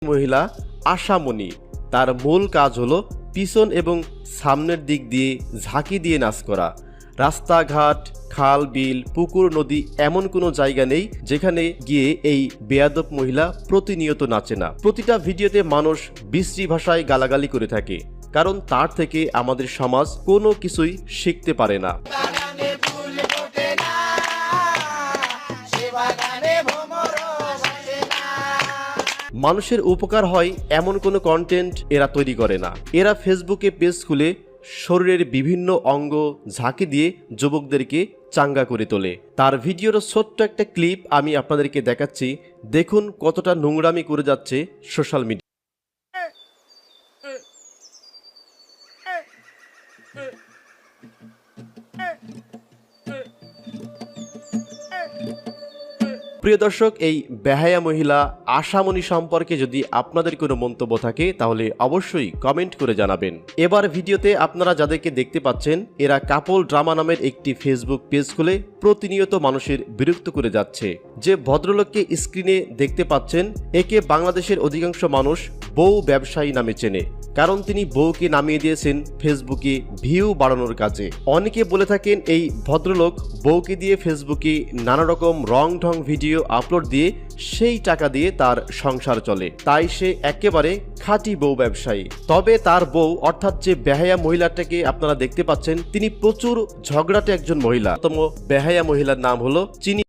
মহিলা আশামণি। তার মূল কাজ হলো পিছন এবং সামনের দিক দিয়ে ঝাঁকি দিয়ে নাচ করা। রাস্তাঘাট, খাল, বিল, পুকুর, নদী এমন কোনো জায়গা নেই যেখানে গিয়ে এই বেয়াদব মহিলা প্রতিনিয়ত নাচে না। প্রতিটা ভিডিওতে মানুষ বিশ্রী ভাষায় গালাগালি করে থাকে, কারণ তার থেকে আমাদের সমাজ কোনো কিছুই শিখতে পারে না। মানুষের উপকার হয় এমন কোনো কন্টেন্ট এরা তৈরি করে না। এরা ফেসবুকে পেজ খুলে শরীরের বিভিন্ন অঙ্গ ঝাঁকি দিয়ে যুবকদেরকে চাঙ্গা করে তোলে। তার ভিডিওর ছোট্ট একটা ক্লিপ আমি আপনাদেরকে দেখাচ্ছি। দেখুন কতটা নোংরামি করে যাচ্ছে সোশ্যাল মিডিয়া। প্রিয় দর্শক, এই বেহায়া মহিলা আশামণি সম্পর্কে যদি আপনাদের কোনো মন্তব্য থাকে তাহলে অবশ্যই কমেন্ট করে জানাবেন। এবার ভিডিওতে আপনারা যাদেরকে দেখতে পাচ্ছেন এরা কাপল ড্রামা নামের একটি ফেসবুক পেজ খুলে প্রতিনিয়ত মানুষের বিরক্ত করে যাচ্ছে। যে ভদ্রলোককে স্ক্রিনে দেখতে পাচ্ছেন একে বাংলাদেশের অধিকাংশ মানুষ বউ ব্যবসায়ী নামে চেনে, কারণ তিনি বউকে নামিয়ে দিয়েছেন ফেসবুকে ভিউ বাড়ানোর কাজে। অনেকে বলে থাকেন এই ভদ্রলোক বউকে দিয়ে ফেসবুকে নানা রকম রং ঢং ভিডিও আপলোড দিয়ে সেই টাকা দিয়ে তার সংসার চলে, তাই সে একেবারে খাঁটি বউ ব্যবসায়ী। তবে তার বউ অর্থাৎ যে বেহায়া মহিলাটাকে আপনারা দেখতে পাচ্ছেন তিনি প্রচুর ঝগড়াটে একজন মহিলা। তম বেহায়া মহিলার নাম হলো চিনি